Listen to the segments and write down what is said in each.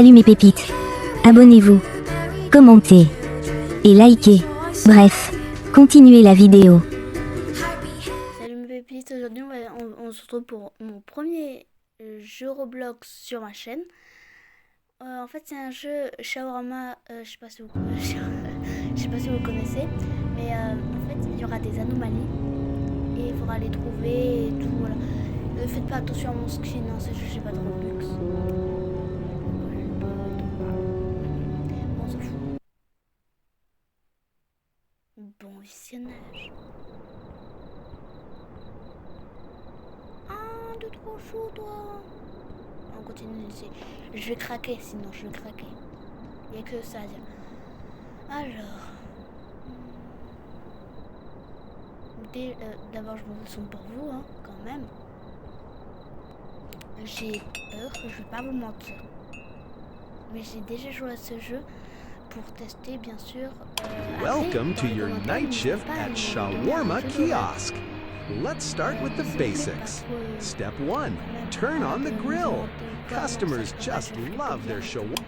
Salut mes pépites. Abonnez-vous, commentez et likez. Bref, continuez la vidéo. Salut mes pépites, aujourd'hui on se retrouve pour mon premier jeu Roblox sur ma chaîne. En fait c'est un jeu Shawarma, je sais pas si vous connaissez, mais en fait il y aura des anomalies et il faudra les trouver et tout, voilà. Ne faites pas attention à mon skin, hein, c'est juste j'ai pas de Robux. On s'en fout. Bon visionnage. Ah, t'es trop chaud toi. On continue de laisser. Je vais craquer sinon, je vais craquer. Il n'y a que ça à dire. Alors. D'abord, je me sens pour vous, hein, quand même. J'ai peur, je vais pas vous mentir. Mais j'ai déjà joué à ce jeu pour tester, bien sûr. Welcome to your night shift at Shawarma Kiosk. Let's start with the basics. Step 1. Turn on the grill. Customers just love their shawarma.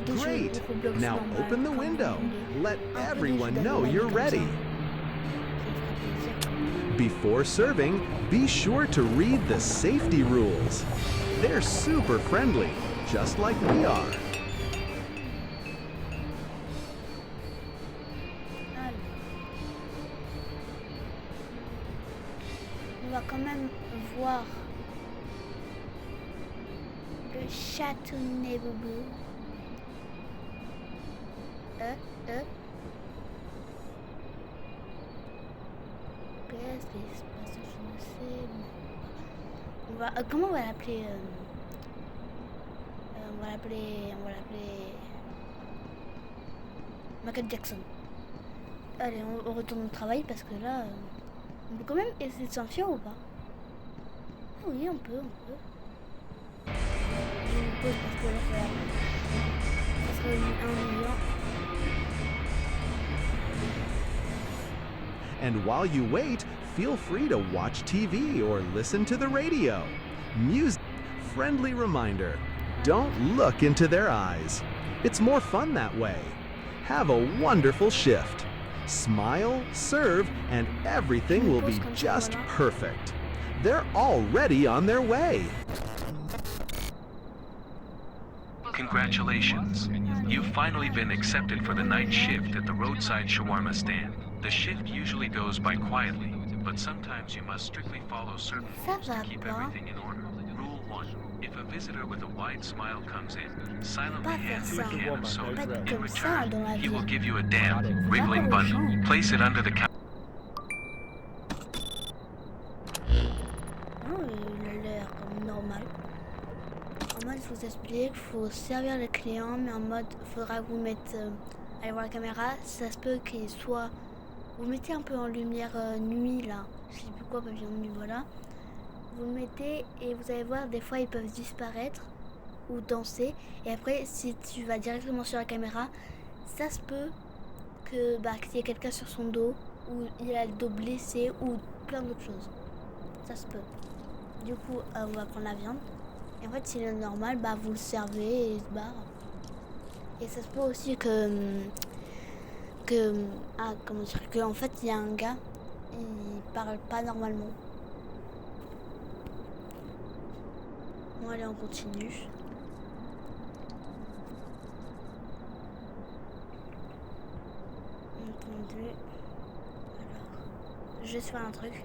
Great! Now open the window. Let everyone know you're ready. Before serving, be sure to read the safety rules. They're super friendly, just like we are. On va quand même voir le Châteauneuf Boubou. Qu'est-ce qui se passe? Je ne sais pas. Comment on va l'appeler? On va l'appeler Michael Jackson. Allez, on retourne au travail parce que là, on peut quand même essayer de s'enfuir ou pas? Ah oui, on peut. Je vous pose parce que là, ça serait 1 million. And while you wait, feel free to watch TV or listen to the radio. Music. Friendly reminder, don't look into their eyes. It's more fun that way. Have a wonderful shift. Smile, serve, and everything will be just perfect. They're already on their way. Congratulations. You've finally been accepted for the night shift at the roadside shawarma stand. The shift usually goes by quietly, but sometimes you must strictly follow certain rules to keep everything in order. Rule 1. If a visitor with a wide smile comes in, silently hand him a can of soda. In return, he will give you a damp, wriggling bundle. Place it under the counter. Non, il a l'air normal. En mode, je vous explique, il faut servir le client, mais en mode, il faudra que vous mettre, allez voir la caméra, ça se peut qu'il soit, vous mettez un peu en lumière nuit là, je sais plus quoi, pavillon de nuit, voilà. Vous le mettez et vous allez voir, des fois ils peuvent disparaître ou danser. Et après, si tu vas directement sur la caméra, ça se peut que qu'il y ait quelqu'un sur son dos, ou il a le dos blessé, ou plein d'autres choses. Ça se peut. Du coup, on va prendre la viande. Et en fait, s'il est normal, vous le servez et il se barre. Et ça se peut aussi que en fait, il y a un gars, il parle pas normalement. Bon, allez, on continue. Entendu. Alors, je vais faire un truc.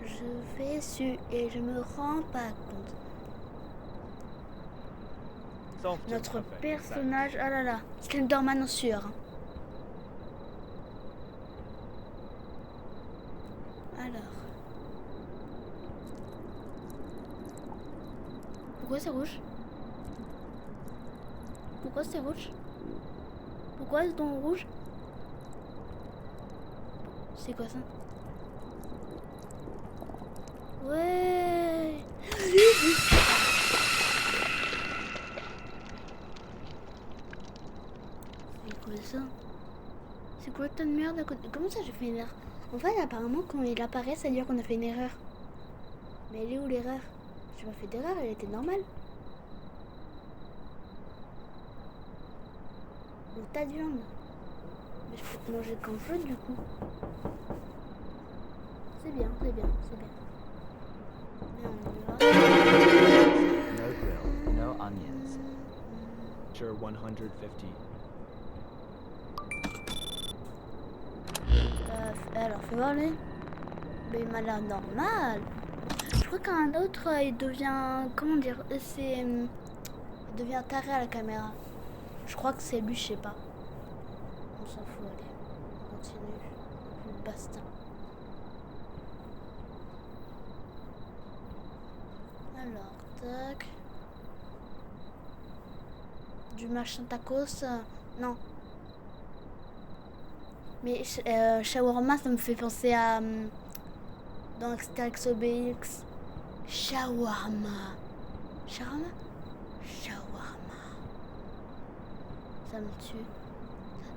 Je vais su et je me rends pas compte. Notre personnage, ah là là, Slenderman sûr. Hein. Alors. Pourquoi c'est rouge? Pourquoi c'est rouge? Pourquoi c'est donc rouge? C'est quoi ça? Ouais. C'est quoi ça? C'est quoi cette merde à côté? Comment ça j'ai fait une erreur? En fait apparemment quand il apparaît ça veut dire qu'on a fait une erreur. Mais elle est où l'erreur? J'ai pas fait d'erreur, elle était normale. Ou tas de viande. Mais je peux te manger quand je veux du coup. C'est bien, c'est bien, c'est bien. Et on y va. No grill, no onions. Sure, 150. Alors, fais voir lui. Mais il m'a l'air normal. Je crois qu'un autre, il devient... Comment dire il devient taré à la caméra. Je crois que c'est lui, je sais pas. On s'en fout, allez. On continue. Basta. Alors, tac. Du machin tacos, non. Mais shawarma, ça me fait penser à... dans Astérix Obélix. Shawarma. Shawarma. Ça me tue.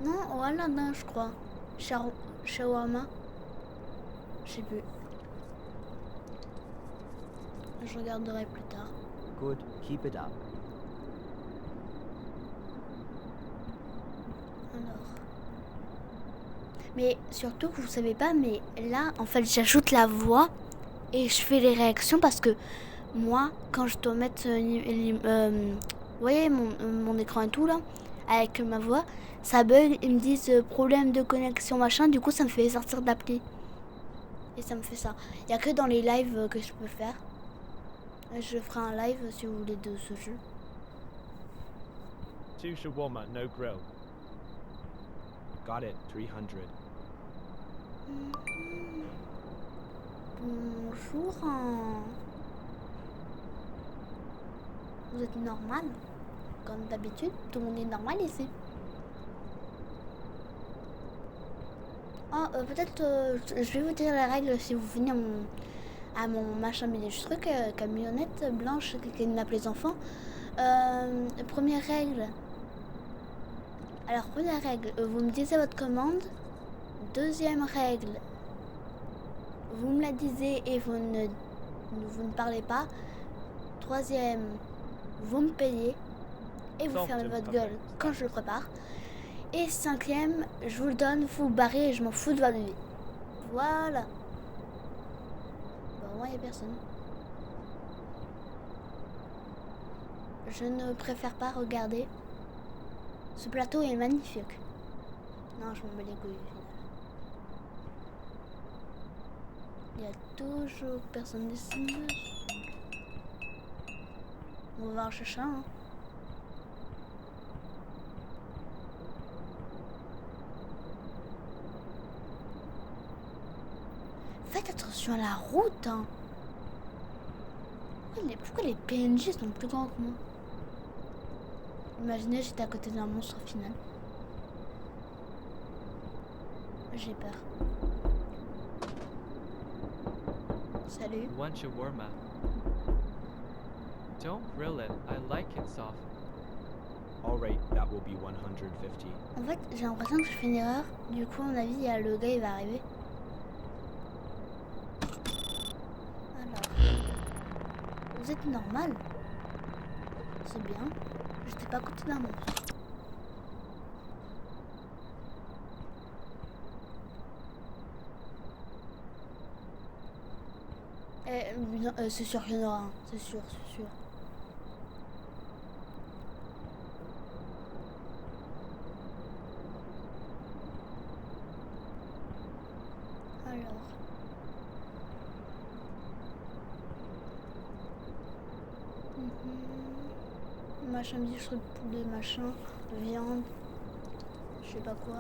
Non, au Aladdin, je crois. Shawarma. Je sais plus. Je regarderai plus tard. Good, keep it up. Alors. Mais surtout, vous savez pas, mais là, en fait, j'ajoute la voix et je fais les réactions parce que moi, quand je dois mettre, vous voyez, mon écran et tout là, avec ma voix, ça bug, ils me disent problème de connexion machin, du coup, ça me fait sortir d'appli. Et ça me fait ça. Il n'y a que dans les lives que je peux faire. Je ferai un live si vous voulez de ce jeu. 2 shawarma, no grill. Got it, 300. Bonjour. Vous êtes normal? Comme d'habitude, tout le monde est normal ici. Peut-être je vais vous dire les règles si vous venez à mon machin mini truc, camionnette blanche qui kidnappe les enfants. Première règle. Alors, première règle, vous me disiez votre commande. Deuxième règle, vous me la disiez et vous ne parlez pas. Troisième, vous me payez et vous fermez votre gueule quand je le prépare. Et cinquième, je vous le donne, vous vous barrez et je m'en fous de votre vie. Voilà. Bon, moi, il n'y a personne. Je ne préfère pas regarder. Ce plateau est magnifique. Non, je m'en bats les couilles. Il y a toujours personne ici. On va voir chercher un. Faites attention à la route. Hein. Pourquoi les PNJ sont plus grands que moi? Imaginez, j'étais à côté d'un monstre final. J'ai peur. Salut. One shawarma. Don't grill it. I like it soft. All right, that will be 150. En fait, j'ai l'impression que je fais une erreur. Du coup, à mon avis, le gars, il va arriver. Alors. Vous êtes normal. C'est bien. J'étais pas à côté d'un monstre. C'est sûr qu'il y en aura un. C'est sûr, c'est sûr. Alors. Machin biche de machin, de viande, je sais pas quoi.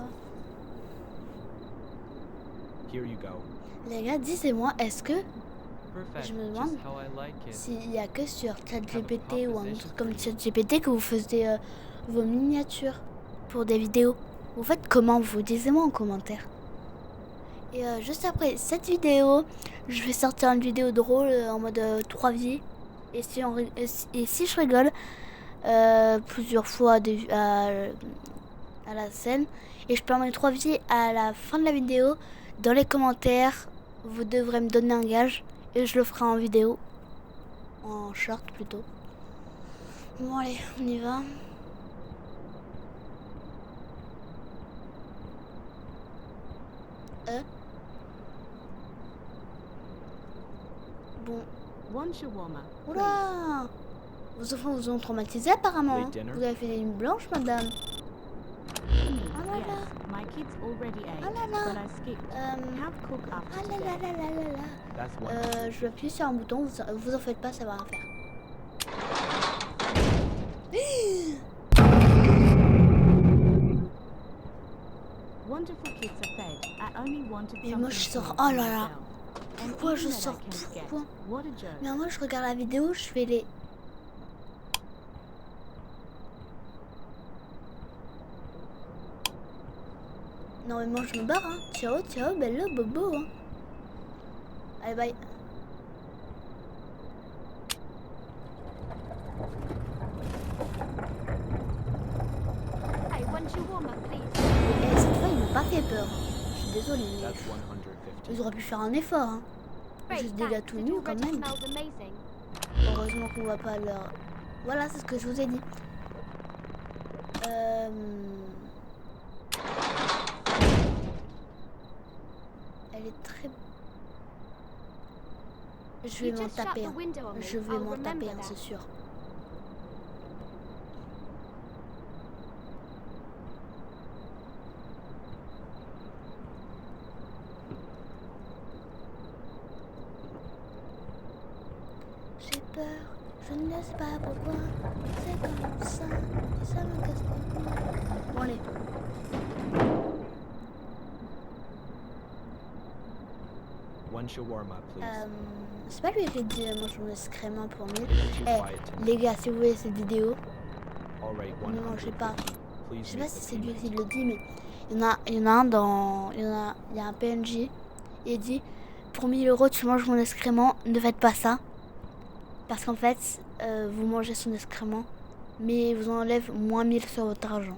Here you go. Les gars, dis-moi, est-ce que Perfect. je me demande Just how I like it. s'il y a que sur ChatGPT ou un truc comme ChatGPT que vous faisiez vos miniatures pour des vidéos? Vous faites comment? Vous disez-moi en commentaire. Et juste après cette vidéo, je vais sortir une vidéo drôle en mode 3 vies. Et si je rigole plusieurs fois à la scène, et je peux en mettre 3 vies à la fin de la vidéo, dans les commentaires, vous devrez me donner un gage et je le ferai en vidéo. En short plutôt. Bon allez, on y va. Bon. One shawarma. Oula! Vos enfants vous ont traumatisé apparemment. Late dinner? Vous avez fait des nuits blanches, madame. Please, Oh là là. yes. My kids already ate, Oh là là. but I skipped. Have cook Ah after là là today. là là là là. That's one. Je vais appuyer sur un bouton, vous en faites pas, ça va rien faire. Wonderful kids are fed. I only wanted Mais moi, something je sors- small oh for là là. myself. And Pourquoi even je that I sors? can't get. Pourquoi? What a joke. Mais moi, je regarde la vidéo, je fais les... Non mais moi je me barre, hein. Ciao, ciao, bello, bobo, hein. Allez, bye. Hey, one shawarma, please. Et cette fois, ils m'ont pas fait peur. Je suis désolée, mais That's 150. ils auraient pu faire un effort, hein. Great, Juste des gars thanks. tout It nus quand already même. smells amazing. Heureusement qu'on va pas leur... Voilà, c'est ce que je vous ai dit. Elle est très... Je vais You m'en just shut taper. the Hein. window on me. Je vais I'll m'en taper, remember hein, that. c'est sûr. J'ai peur, je ne sais pas pourquoi. C'est comme ça, et ça me casse les couilles. Bon, allez. One shawarma, please. C'est pas lui qui dit mange mon excrément pour 1000. Too Eh, quiet. les gars, si vous voyez cette vidéo, All right, ne mangez pas. 150. Please Je sais make pas si the c'est lui payment. qui le dit, mais il y en a un dans. Il y a un PNJ. Il dit pour 1000 euros, tu manges mon excrément, ne faites pas ça. Parce qu'en fait, vous mangez son excrément, mais il vous enlève moins 1000 sur votre argent.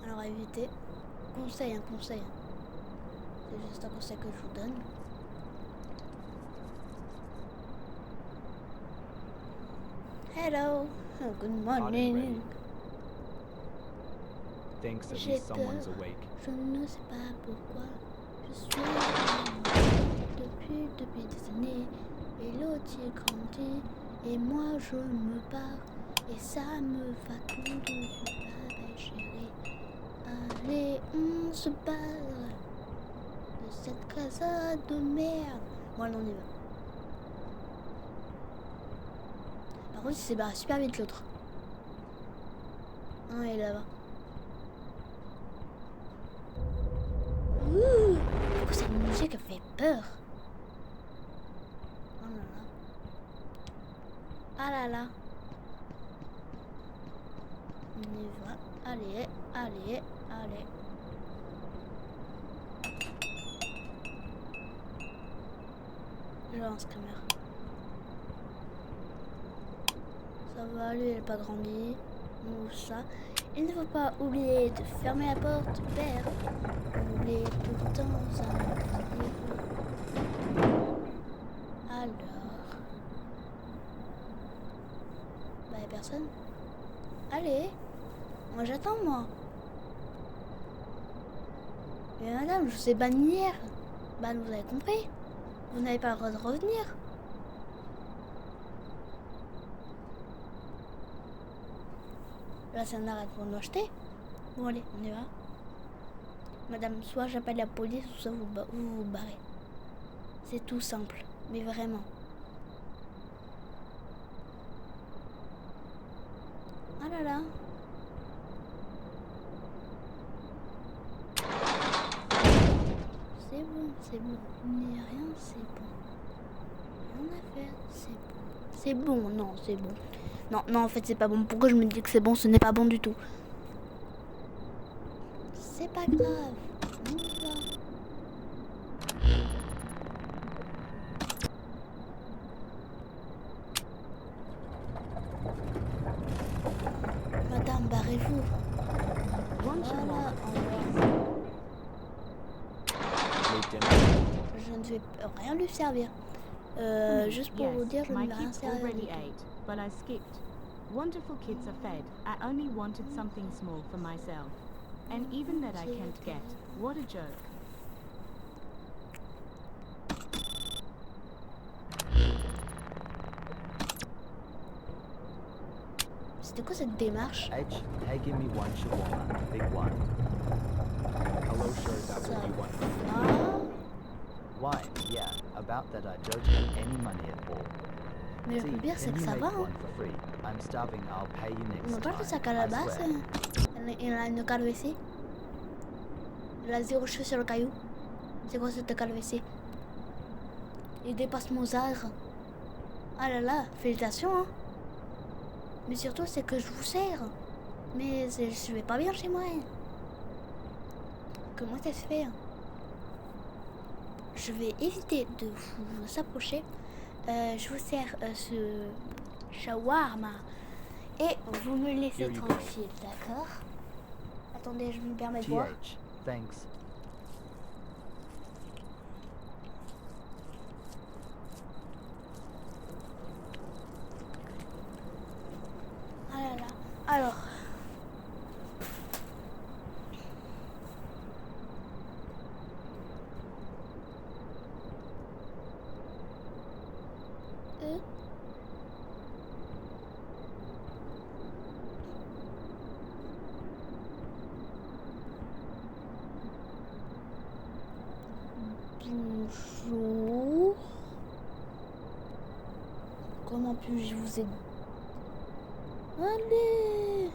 Alors évitez. Conseil, un conseil. C'est juste un conseil que je vous donne. Hello, good Hot and morning. ready. Thanks, at J'ai least someone's peur. awake. Je ne sais pas pourquoi. Je suis depuis des années. Et l'autre y grandit. Et moi je me barre. Et ça me va tout dessus. Ah ben chérie. Allez, on se barre de cette casa de merde. Bon, allez, on y va. Par contre, il s'est barré super vite l'autre. Non, il est là-bas. Ouh, pourquoi cette musique a fait peur? Oh là là. Ah là là. On y va. Allez, allez, allez. Je lance caméra. Ça va, lui, elle n'a pas grandi. On ouvre ça. Il ne faut pas oublier de fermer la porte, père. Oubliez tout le temps ça. Alors. Bah, y'a personne. Allez. Moi, j'attends, moi. Mais madame, je vous ai banni hier. Bah, vous avez compris. Vous n'avez pas le droit de revenir. Là, c'est un arrêt pour nous acheter. Bon, allez, on y va. Madame, soit j'appelle la police, ou soit vous barrez. C'est tout simple, mais vraiment. Ah là là. C'est bon, c'est bon. Il n'y a rien, c'est bon. Rien à faire, c'est bon. C'est bon, non, c'est bon. Non, non, en fait, c'est pas bon. Pourquoi je me dis que c'est bon? Ce n'est pas bon du tout. C'est pas grave. On y va. Madame, barrez-vous. One Voilà, shawarma. au revoir. Late dinner. Je ne vais rien lui servir. Juste pour Yes, vous dire, je ne my vais rien kids servir. already du tout. ate, but I skipped. Wonderful kids are fed. I only wanted something small for myself. And even that I can't get. What a joke. C'était quoi cette démarche? H, hey, give me one shawarma, big one. Hello, sir, that Ça will be one. va? Why? Yeah, about that I don't have any money at all. Mais le See, plus pire, c'est can que you ça make va, hein. one for free? I'm starving, I'll pay you On next n'a pas time. le sac à la I base. swear. Il a une calvétie. Il a 0 cheveux sur le caillou. C'est quoi cette calvétie? Il dépasse Mozart. Ah là là, félicitations, hein. Mais surtout, c'est que je vous sers. Mais je vais pas bien chez moi. Hein. Comment ça se fait? Je vais éviter de vous approcher. Je vous sers ce shawarma. Et vous me laissez Here you go. tranquille, d'accord? Attendez, je me permets de boire. TH, thanks. Ah là là. Alors. Bonjour. Comment puis-je vous aider? Allez.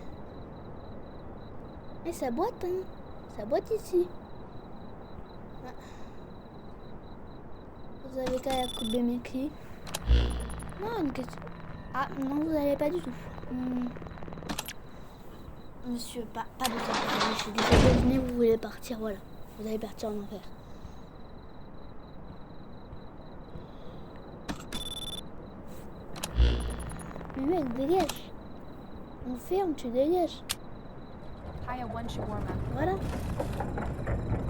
Et ça boite, hein. Ça boite ici. Ah. Vous avez qu'à couper mes clés. Non, une question. Ah, non, vous n'avez pas du tout. Monsieur, pas besoin de parler. Je suis désolée, venez, vous voulez partir, voilà. Vous allez partir en enfer. Mais mec, dégage. On ferme, tu dégages. Hiya, one shawarma. Voilà.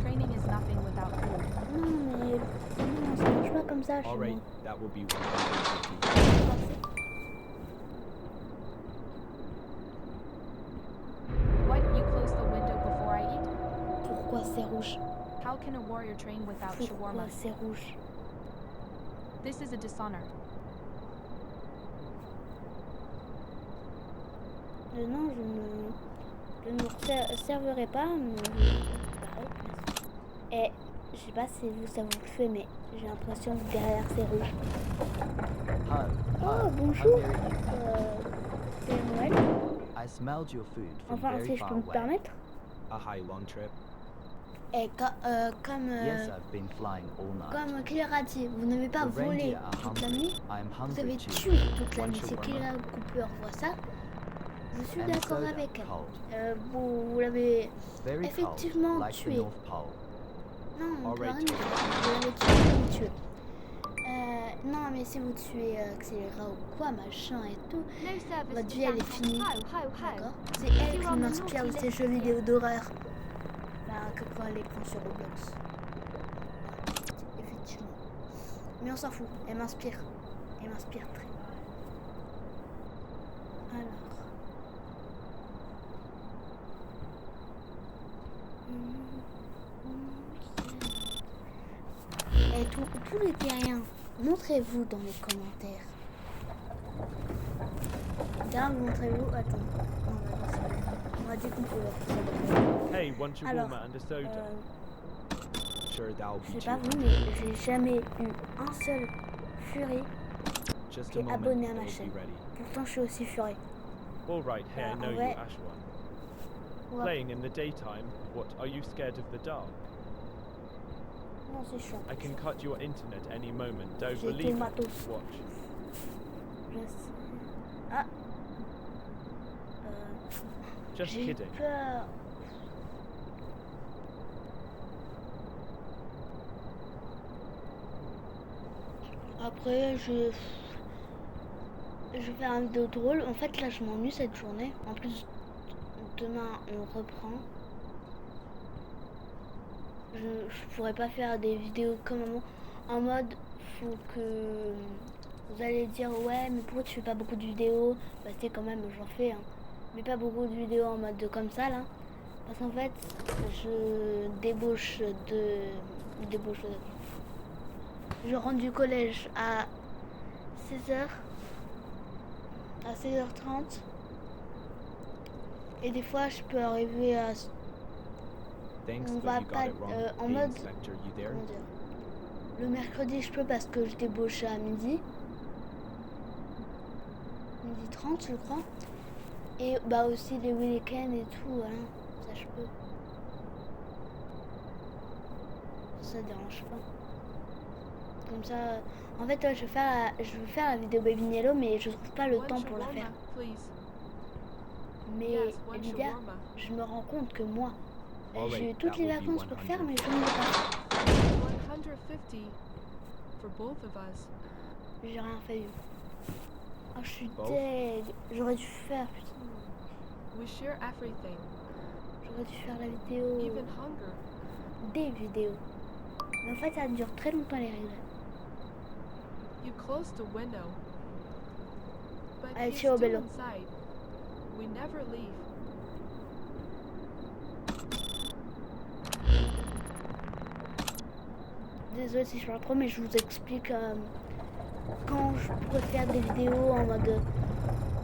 Training is nothing without food. Non, mais non, ça marche pas comme ça chez All moi. right, that will be 150. Parfait. What? You close the window before I eat? Pourquoi c'est rouge? How can a warrior train without Pourquoi shawarma? c'est rouge? This is a dishonor. Non, je ne vous serverai pas. Et je sais pas si vous ça vous le fait, mais j'ai l'impression que derrière c'est rouge. Oh, bonjour. C'est Noël. I smelled your food from Enfin, very si je far peux me away. permettre. A high long trip. Et comme Yes, I've been flying all night. comme Claire a dit, vous n'avez pas The volé reindeer are toute la hungry. nuit. I'm Vous hungry avez too. tué toute la One nuit. C'est shawarma. Claire Cooper voit ça. Je suis And d'accord soda, avec elle. cold. Vous l'avez Very effectivement cold, like the tué. North Pole. Non, on peut Alright. rien dire. Vous l'avez tué, vous tuez. Non, mais si vous tuez Accéléra ou quoi, machin et tout, No service votre to vie elle est Santa. finie. Ho, ho, ho. D'accord? C'est elle You qui are m'inspire de naughty ces jeux little vidéo d'horreur. Que quand elle les prend sur Roblox. Effectivement. Mais on s'en fout, elle m'inspire. Elle m'inspire très. Alors. Et tous les terriens, montrez-vous dans les commentaires. Tiens, montrez-vous. Attends. Non, bah non, c'est bon. On m'a dit qu'on pouvait. Hey, one Alors, shawarma and a soda. Sure, that'll je be sais pas vous, 200. mais j'ai jamais eu un seul furie Just qui a est moment, abonné à ma it'll chaîne. be ready. Pourtant, je suis aussi furie. All right, hey, I en know you, vrai- Ashwan. Ouais. Playing in the daytime, what, are you scared of the dark? Non, c'est chiant. I can cut your internet any moment, don't J'ai tout believe le it. matos. Watch. Je sais. Ah. Just J'ai kidding. peur. Après, je vais faire un vidéo drôle. En fait, là, je m'ennuie cette journée. En plus, demain, on reprend. Je pourrais pas faire des vidéos comme avant. En mode, faut que Vous allez dire ouais mais pourquoi tu fais pas beaucoup de vidéos? Bah c'est quand même j'en fais hein. Mais pas beaucoup de vidéos en mode comme ça là. Parce qu'en fait je je rentre du collège à 16h. À 16h30. Et des fois je peux arriver à Thanks, on but va you pas got it wrong. en Hey, mode Inspector, you there? comment dire, le mercredi je peux parce que je débauche à midi 30 je crois, et bah aussi les week-ends et tout, voilà, ça je peux, ça dérange pas. Comme ça en fait je veux faire la vidéo Baby Yellow mais je trouve pas le One temps pour la shawarma, faire. please. Mais Yes, one Lydia, shawarma. je me rends compte que moi Alright, j'ai eu toutes that les will be vacances pour faire 100. mais je ne l'ai pas fait. 150 for both of us. J'ai rien fait du coup. Oh, je suis Both? deg. J'aurais dû faire, putain. We share everything, J'aurais dû faire la vidéo. even hunger. Des vidéos. Mais en fait, ça dure très longtemps les règles. You close the window, but Allez, he's ciao, still Bello. inside. We never leave. Désolée si je parle trop, mais je vous explique quand je pourrais faire des vidéos en mode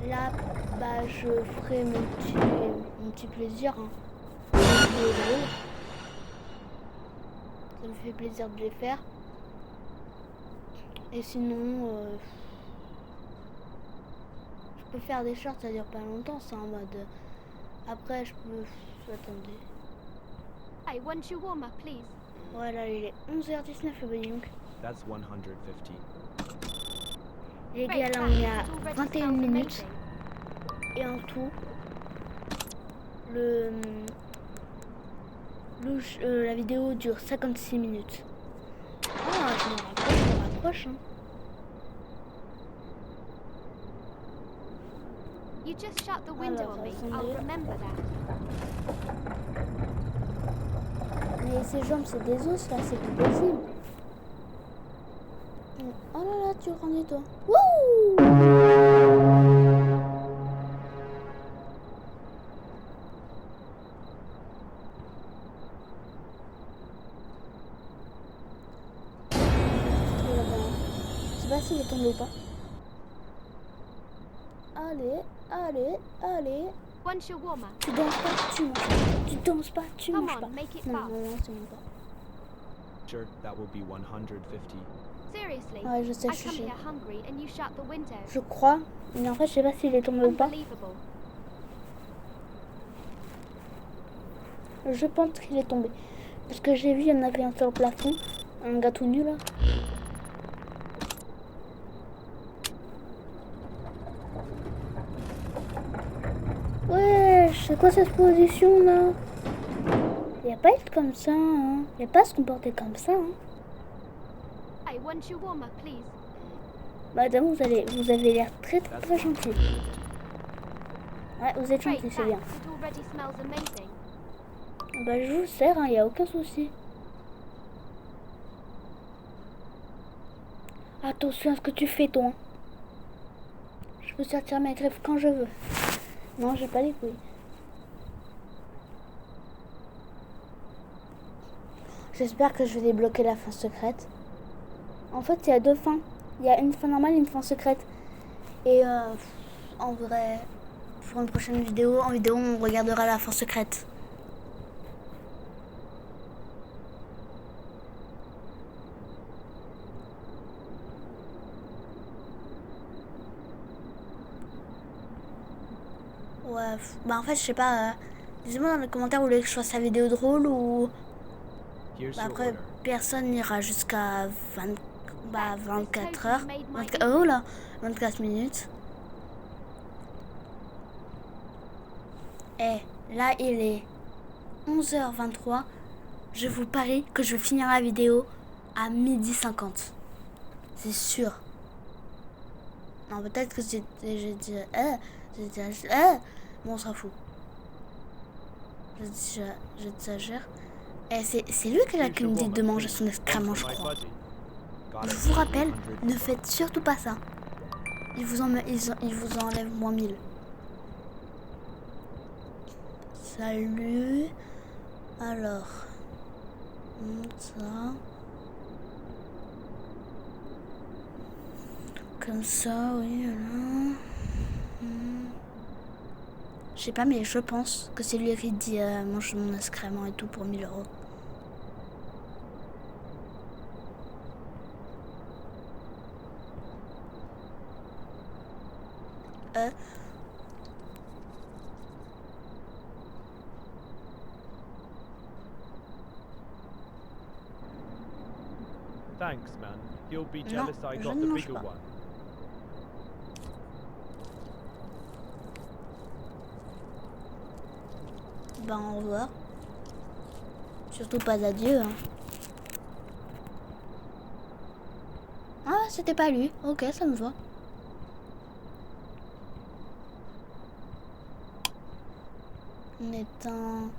là, bah je ferai mon petit plaisir. Hein. Des vidéos drôles. Ça me fait plaisir de les faire. Et sinon, je peux faire des shorts, ça dure pas longtemps, c'est en mode. Après, je peux. Attendez. Hey, one shawarma, please. Voilà, il est 11h19, le body donc. That's 150. Les Great, gars, là, thanks. on est à It already 21 smells minutes. amazing. Et en tout, la vidéo dure 56 minutes. Ah, je me rapproche. Hein. You just shut the window Alors, on me. attendez. I'll remember that. Mais ces jambes, c'est des os là, c'est plus possible. Oh là là, tu grandis toi. Wouh! Je sais pas s'il est tombé ou pas. Allez, allez, allez. One shawarma. Tu danses pas, tu manges pas. Tu danses pas, tu Come manges on, pas. make it Non, fast. non, non, c'est même pas. Sure, that will be 150. Seriously? Ouais, je sais, I je come sais. here hungry and you shut the window. Je crois. Mais en fait, je sais pas s'il est tombé ou pas. Unbelievable. Je pense qu'il est tombé. Parce que j'ai vu, il y en avait un sur le plafond. Un gars tout nu là. Ouais, c'est quoi cette position là? Il n'y a pas à être comme ça, hein. Il n'y a pas à se comporter comme ça, hein. Hey, one shawarma, please. Madame, vous avez l'air très très gentil. Ouais, vous êtes Great, gentil, c'est bien. thanks. It already smells amazing. Bah, je vous sers, il n'y a aucun souci. Attention à ce que tu fais, toi. Je peux sortir mes trèfles quand je veux. Non, j'ai pas les couilles. J'espère que je vais débloquer la fin secrète. En fait, il y a deux fins. Il y a une fin normale et une fin secrète. Et en vrai, pour une prochaine vidéo, on regardera la fin secrète. Ouais, bah en fait, je sais pas. Dites-moi dans les commentaires, vous voulez que je fasse la vidéo drôle ou. Here's Bah your après, order. personne n'ira jusqu'à 24 heures. 24, oh là, 24 minutes. Et là, il est 11h23. Je vous parie que je vais finir la vidéo à 12h50. C'est sûr. Non, peut-être que j'ai dit... bon, on s'en fout. J'exagère. Et c'est lui qui me dit de manger son excrément, je crois. Je vous rappelle, ne faites surtout pas ça. ils vous enlèvent moins 1000. Salut. Alors, ça. Comme ça, oui, voilà. Je sais pas, mais je pense que c'est lui qui dit mange mon excrément et tout pour 1000 euros. Thanks, man. You'll be Non, jealous I je got ne the mange bigger pas. one. Ben au revoir. Surtout pas adieu. Hein. Ah, c'était pas lui. Ok, ça me va. On éteint.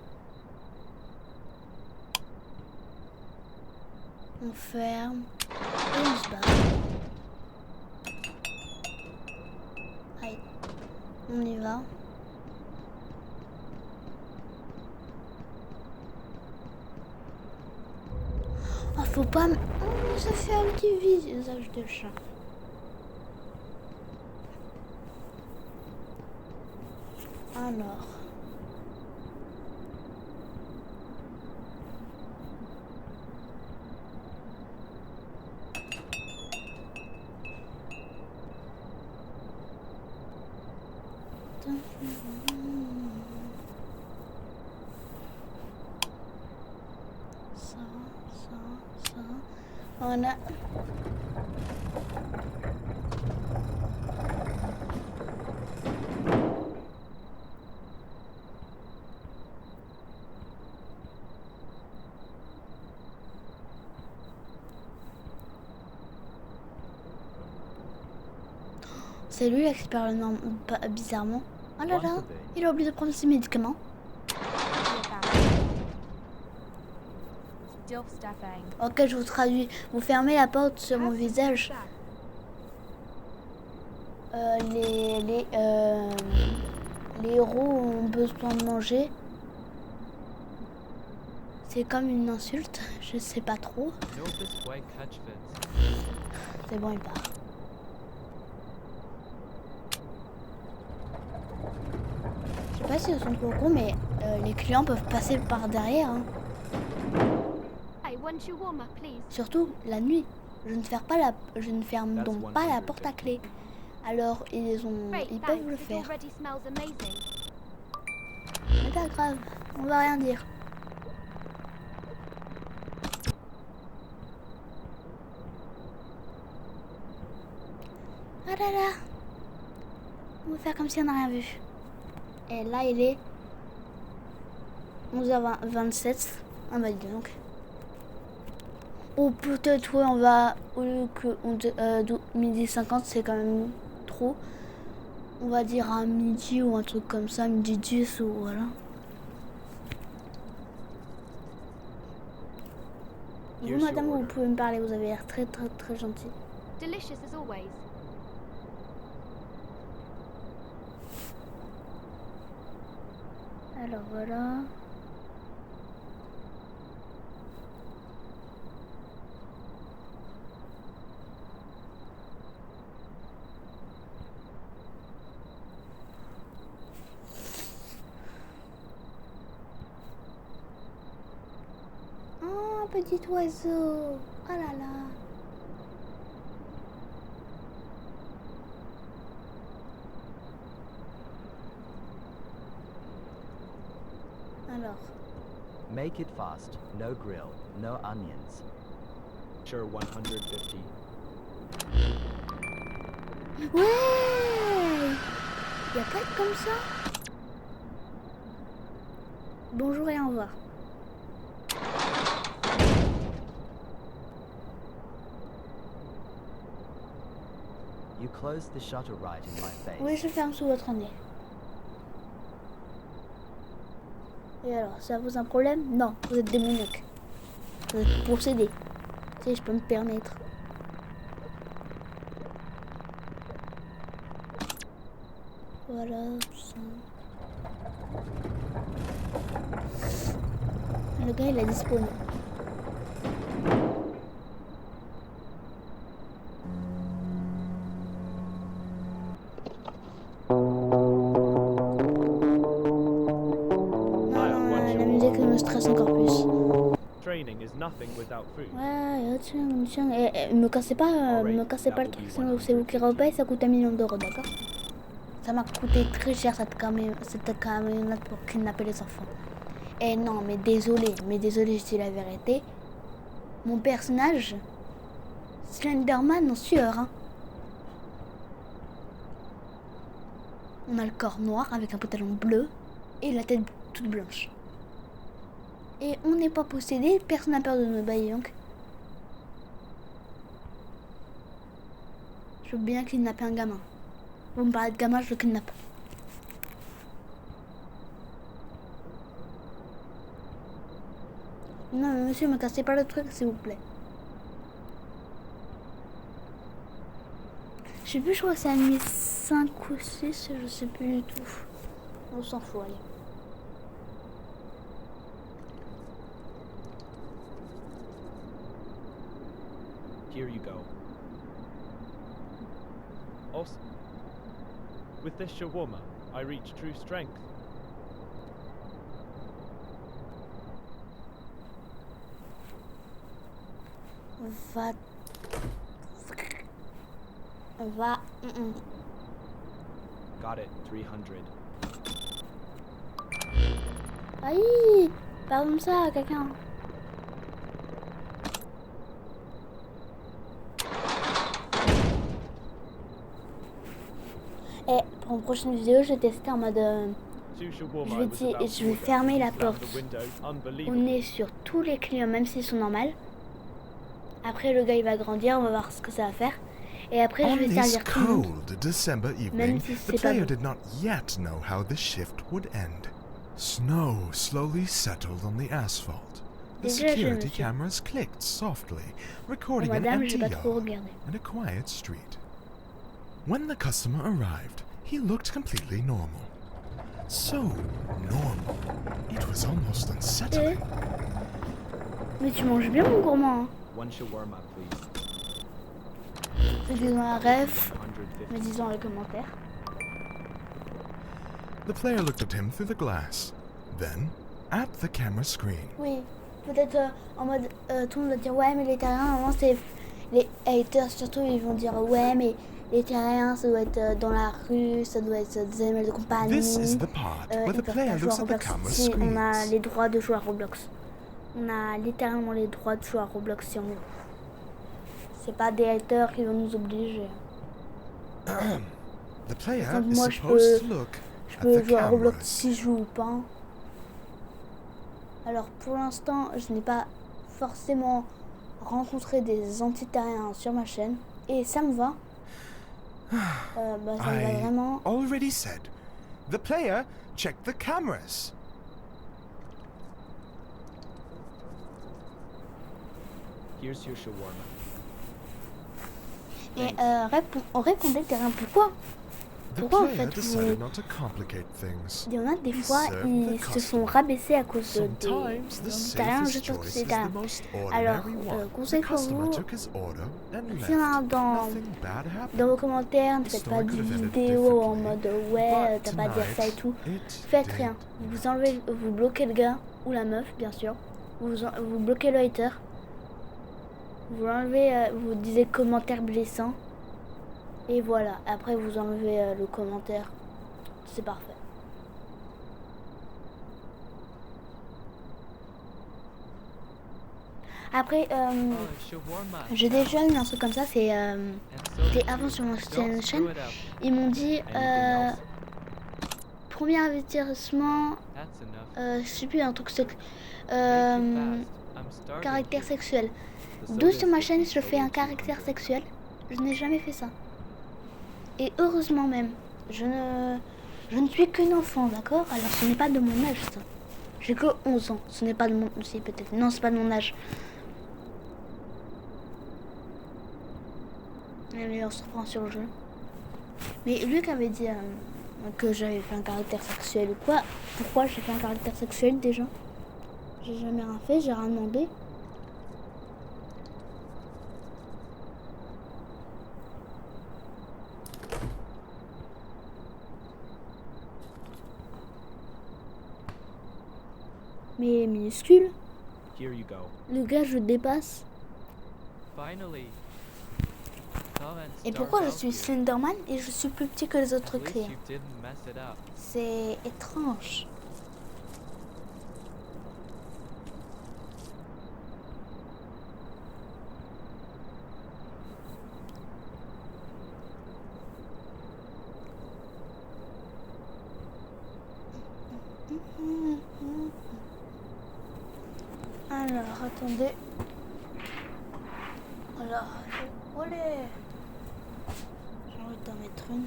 On ferme. Et on se barre. Allez, on y va. Oh, faut pas... Oh, ça fait un petit visage de chat. Alors... Ça. Voilà. C'est lui l'expérience bizarrement. Oh là là, il a oublié de prendre ses médicaments. Ok, je vous traduis. Vous fermez la porte sur mon visage. Les héros ont besoin de manger. C'est comme une insulte, je sais pas trop. C'est bon, il part. Je sais pas si ils sont trop cons, mais les clients peuvent passer par derrière. Hein. Surtout la nuit. Je ne ferme donc pas la porte à clé. Alors ils peuvent le faire. C'est pas grave, on va rien dire. Ah là là. On va faire comme si on n'a rien vu. Et là il est 11h27. Ah bah dis donc. Ou peut-être ouais, on va au lieu que midi 50 c'est quand même trop. On va dire à midi ou un truc comme ça, midi 10 ou voilà. Vous madame, vous pouvez me parler, vous avez l'air très très très gentil. Delicious as always. Alors voilà. Oh, petit oiseau. Oh là là. Alors. Make it fast. No grill. No onions. Sure, 150. Ouais. Y a pas de comme ça. Bonjour et au revoir. You closed the shutter right in my face. Oui, je ferme sous votre nez. Et alors, ça pose un problème? Non, vous êtes démoniaque. Vous êtes possédé. Si je peux me permettre. Voilà, tout ça. Le gars, il a disparu. La musique me stresse encore plus. Training is nothing without food. Ouais, tiens. Me cassez pas le truc, sinon c'est vous qui repayez, ça coûte 1 million d'euros, d'accord? Ça m'a coûté très cher cette camionnette pour kidnapper les enfants. Et non, mais désolé, je dis la vérité. Mon personnage, Slenderman en sueur, hein. On a le corps noir avec un pantalon bleu et la tête toute blanche. Et on n'est pas possédé, personne n'a peur de nous bailler, donc. Je veux bien kidnapper un gamin. Vous me parlez de gamin, je le kidnappe. Non, mais monsieur, me cassez pas le truc, s'il vous plaît. Je sais plus, je crois que c'est à 5 ou 6, je sais plus du tout. On s'en fout, allez. Here you go. Also, with this shawarma, I reach true strength. Va. Got it, 300. Aïe, pas comme ça, quelqu'un. Et pour une prochaine vidéo, je vais tester en mode. Je vais fermer la porte. On est sur tous les clients, même s'ils sont normaux. Après, le gars il va grandir, on va voir ce que ça va faire. Et après, je vais servir tout le monde. Même si c'est pas bon. did not yet know how the shift would end. Snow slowly settled on the asphalt. The security cameras clicked softly, recording an empty yard and a quiet street. When the customer arrived, he looked completely normal. So normal, it was almost unsettling. Mais tu manges bien, mon gourmand, hein. One shawarma, please. Disons la ref, mais disons dans les commentaires. The player looked at him through the glass, then at the camera screen. Oui, peut-être en mode tout le monde va dire ouais, mais les terriens, normalement c'est les haters surtout, ils vont dire ouais, mais les terriens ça doit être dans la rue, ça doit être des animaux de compagnie. This is the part where the player looks at the camera si screen. on a les droits de jouer à Roblox. On a littéralement les droits de jouer à Roblox si on veut. C'est pas des haters qui vont nous obliger. The player Donc, is moi, supposed to look je at peux the jouer à Roblox cameras. si je joue ou pas. Alors pour l'instant, je n'ai pas forcément rencontré des anti-terriens sur ma chaîne. Et ça me va. Ça me va vraiment. I already said, the player checked the cameras. Here's your shawarma. Et on répondait terrien, pourquoi? The Pourquoi en player fait decided not to complicate things. il y en a des fois, served ils the se font rabaisser à cause des Sometimes the terriens, safest juste parce que choice c'est is the terrien. most Alors, ordinary one. conseil The pour customer vous, took his order and s'il y en a left. dans Nothing bad happened. dans vos commentaires, ne faites pas de vidéos en mode ouais, t'as pas à dire ça et tout. Faites rien. Vous bloquez le gars ou la meuf, bien sûr. Vous bloquez le hater. Vous l'enlevez, vous disiez commentaire blessant. Et voilà. Après, vous enlevez le commentaire. C'est parfait. Après, j'ai déjà eu un truc comme ça. C'était avant sur mon chaîne. Ils m'ont dit premier avertissement. Je sais plus, un truc caractère sexuel. D'où sur ma chaîne je fais un caractère sexuel. Je n'ai jamais fait ça. Et heureusement même. Je ne suis qu'une enfant, d'accord? Alors ce n'est pas de mon âge ça. J'ai que 11 ans. Ce n'est pas de mon... Si peut-être. Non, c'est pas de mon âge. Allez, on se reprend sur le jeu. Mais Luc avait dit que j'avais fait un caractère sexuel ou quoi. Pourquoi j'ai fait un caractère sexuel déjà? J'ai jamais rien fait, j'ai rien demandé. Mais minuscule. Here you go. Le gars, je dépasse. Finally. Et pourquoi je suis Slenderman et je suis plus petit que les autres clients? C'est étrange. Alors, attendez. Alors, olé. J'ai envie d'en mettre une.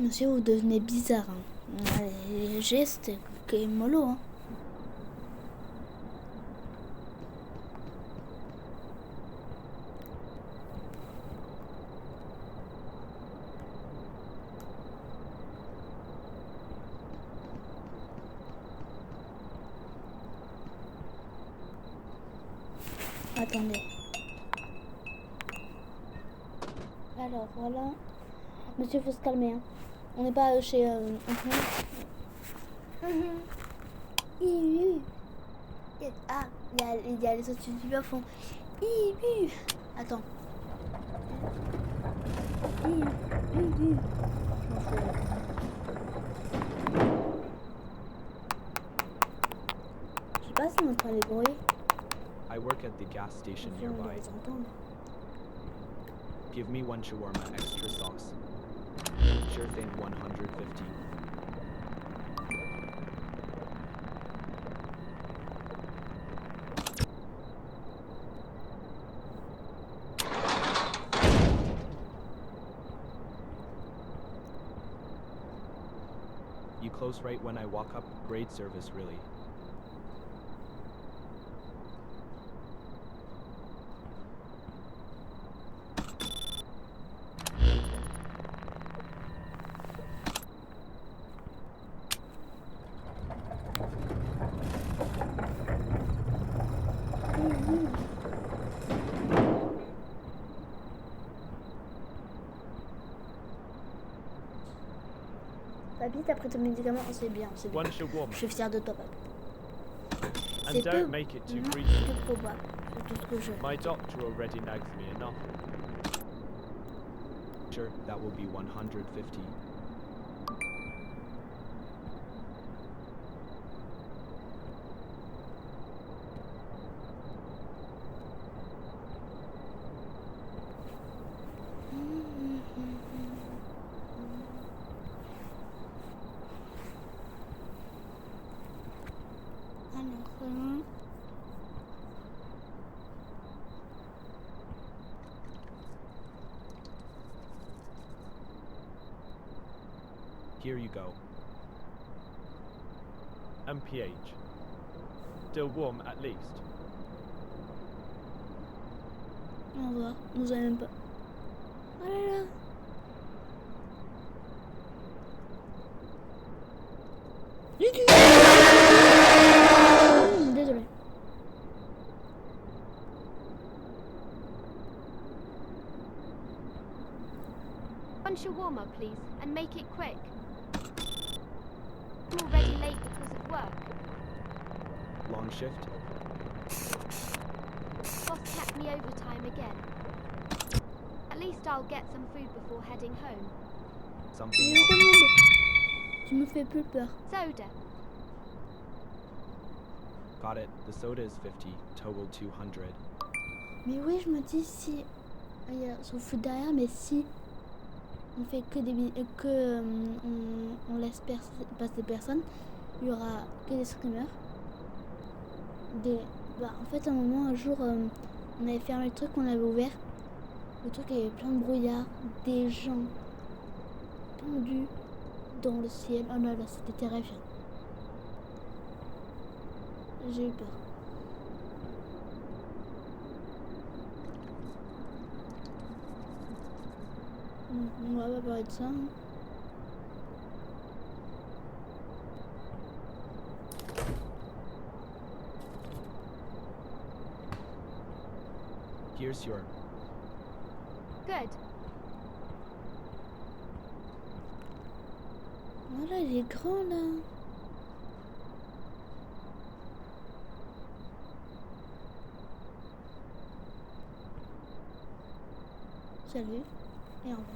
Monsieur, vous devenez bizarre. Hein. Les gestes, c'est mollo. Hein. Attendez. Alors, voilà. Monsieur, faut se calmer. Hein. On n'est pas chez... Ah, il y a les autres du plafond. Attends. Je sais pas si on entend les bruits. I work at the gas station nearby. Give me one shawarma, extra sauce. Sure thing, 150. You close right when I walk up. Great service, really. Papy, t'as pris ton médicament, c'est bien, c'est bien. Je suis fière de toi, papy. C'est peu, make it too peu probable, c'est tout ce que je... My doctor already nags me enough. Sure, that will be 150. Here you go. MPH. Still warm at least. Au revoir, nous allons même pas. Oh là là. Désolé. One shawarma, please, and make it quick. I'm already late because of work. Long shift. Boss kept me overtime again. At least I'll get some food before heading home. Something else. Tu me fais plus peur. Soda. Got it. The soda is 50, total 200. Mais oui, je me dis si... Il y a son foot derrière, mais si... On fait que des... on laisse passer personne, il y aura que des screamers. En fait, à un moment, un jour, on avait fermé le truc, on l'avait ouvert. Le truc avait plein de brouillard, des gens pendus dans le ciel. Oh là là, c'était terrifiant. J'ai eu peur. On va pas parler de ça. Hein. Here's your... Good. Voilà, il est grand là. Salut et au revoir.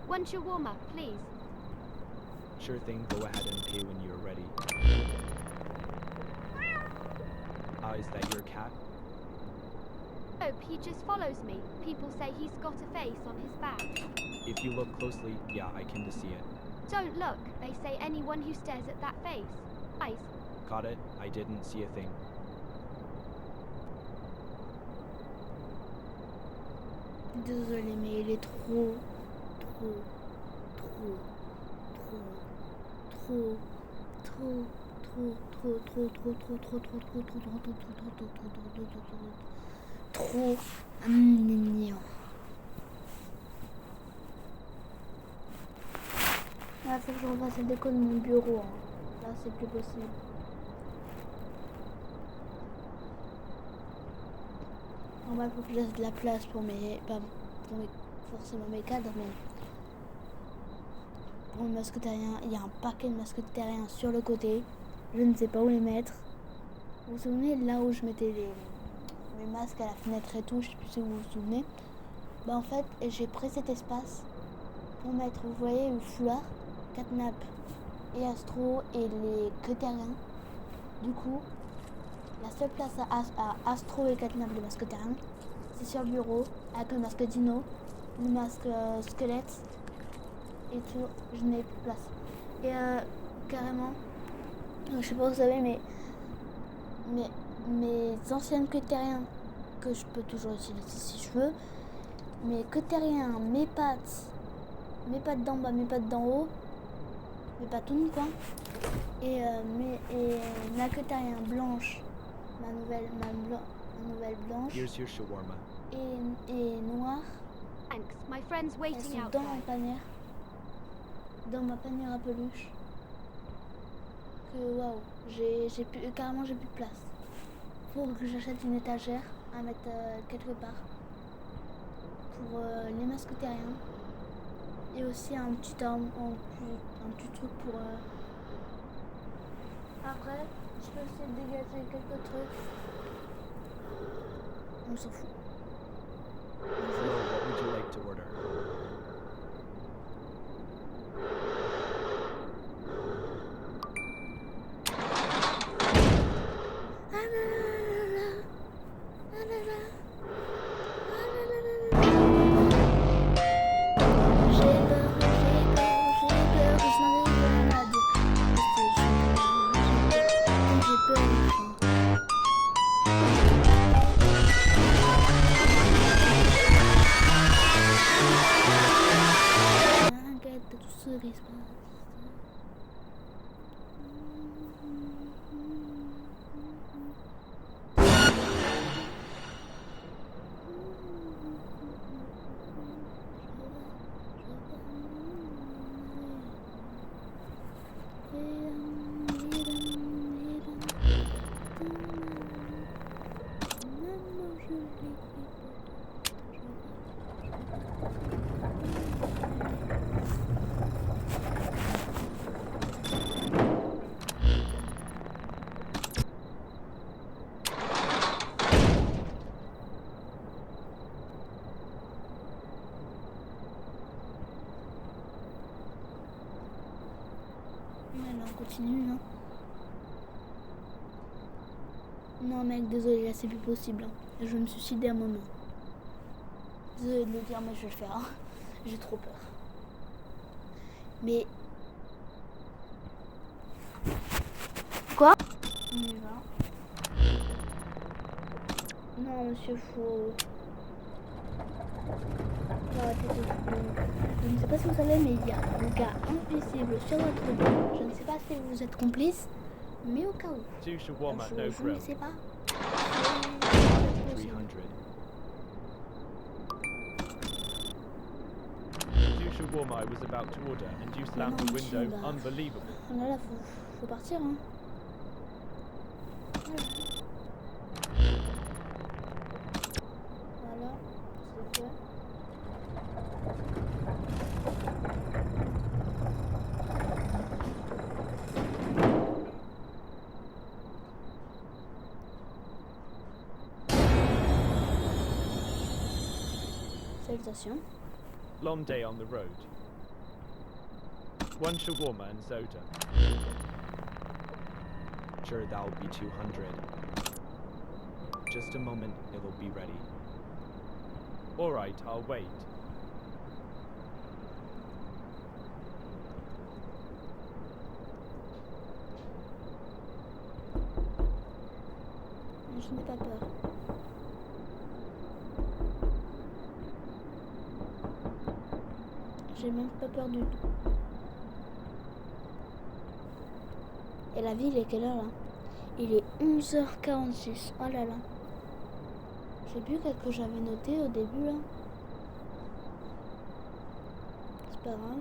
One shawarma, please. Sure thing, go ahead and pay when you're ready. Is that your cat? Oh, he just follows me. People say he's got a face on his back. If you look closely, yeah, I can see it. Don't look. They say anyone who stares at that face. Eyes. Got it, I didn't see a thing. Désolé, mais il est trop, mignon. Là, faut que je refasse le déco de mon bureau. Hein. Là, c'est plus possible. Normal, faut que je laisse de la place pour forcément mes cadres, mais pour le masque terrien, il y a un paquet de masques terriens sur le côté. Je ne sais pas où les mettre. Vous vous souvenez là où je mettais mes masques à la fenêtre et tout, je sais plus si vous vous souvenez. En fait, j'ai pris cet espace pour mettre, vous voyez, le foulard, Catnap et Astro et les queues terriens. Du coup, la seule place à Astro et Catnap, le masque terrien, c'est sur le bureau, avec le masque Dino, le masque squelette et tout. Je n'ai plus de place. Et carrément, je sais pas si vous savez, mais mes anciennes queues terriens, que je peux toujours utiliser si je veux, mes queues terriens, mes pattes d'en bas, mes pattes d'en haut, mes patounes quoi, et ma queue terrien blanche, ma nouvelle blanche, Here's your shawarma. et noire. Thanks. My friend's Elles waiting sont outside. dans ma panière à peluche. Que waouh, j'ai plus de place. Faut que j'achète une étagère à mettre quelque part pour les masques terriens et aussi un petit truc pour après je peux essayer de dégager quelques trucs. On s'en fout. Hello, what would you like to order? On continue, non? Non mec, désolé, là c'est plus possible. Hein. Je vais me suicider un moment. Désolée de le dire, mais je vais le faire. Hein. J'ai trop peur. Mais... Quoi? On y va. Non, monsieur, faut... Faut arrêter de fouiller. Je ne sais pas si vous savez, mais il y a un gars invisible sur votre dos. Je ne sais pas si vous êtes complice, mais au cas où. Two shawarma, Je no ne grill. sais pas. 300. Two shawarma I was about to order, and you slammed the window. Unbelievable. Là, faut partir, hein. Voilà, c'est fait. Salutations. Long day on the road. One shawarma and soda. Sure, that'll be 200. Just a moment, it'll be ready. Alright, I'll wait. Je n'ai pas peur. J'ai même pas peur du tout. Et la ville est quelle heure là? Il est 11h46. Oh là là. J'ai plus qu'est-ce que j'avais noté au début là. C'est pas grave.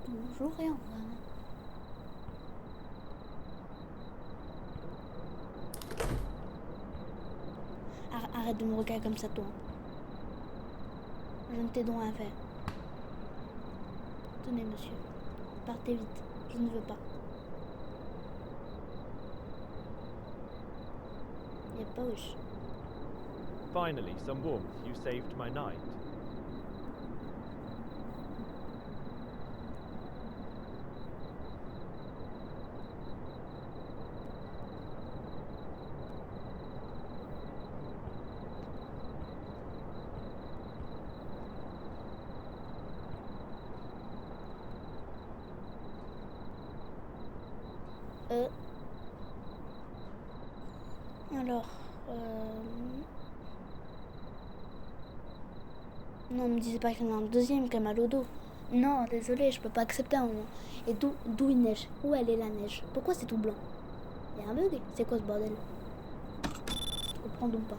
Bonjour et au revoir. Arrête de me regarder comme ça, toi. Je ne t'ai donc rien fait. Tenez, monsieur. Partez vite. Je ne veux pas. Y a pas wesh. Finally, some warmth. You saved my night. Alors, non, me disais pas qu'il y en a un deuxième qui a mal au dos. Non, désolé, je peux pas accepter un moment. Et d'où il neige? Où elle est la neige? Pourquoi c'est tout blanc? Il y a un bug? C'est quoi ce bordel? Je comprends donc pas.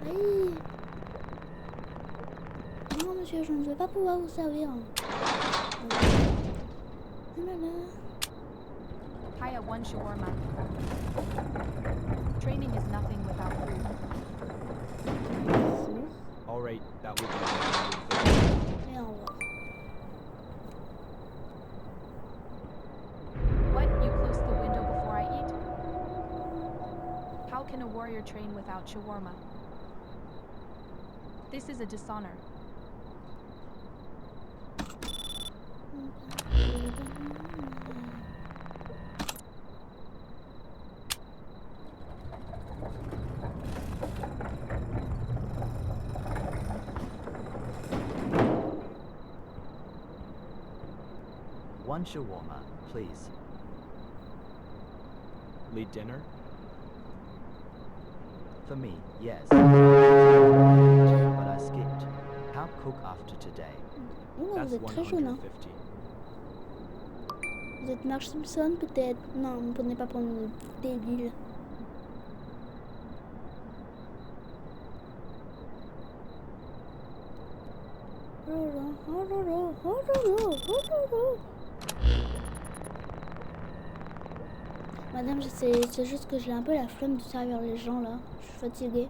Oui. Non, monsieur, je ne vais pas pouvoir vous servir. Hiya, one shawarma. Training is nothing without food. Alright, that will be. Et au revoir. What? You close the window before I eat? How can a warrior train without shawarma? This is a dishonor. One shawarma, please. Late dinner? For me, yes. But I skipped. How cook after today? Ouh, That's vous êtes très jaune, hein. 150. Vous êtes Marge Simpson, peut-être? Non, ne me prenez pas pour une débile. Madame, c'est juste que j'ai un peu la flemme de servir les gens là. Je suis fatiguée.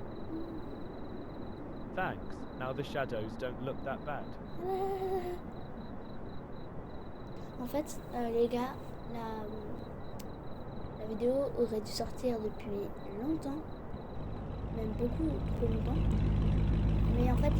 thanks. Now the shadows don't look that bad. En fait, les gars, la vidéo aurait dû sortir depuis longtemps, même beaucoup trop longtemps. Mais en fait,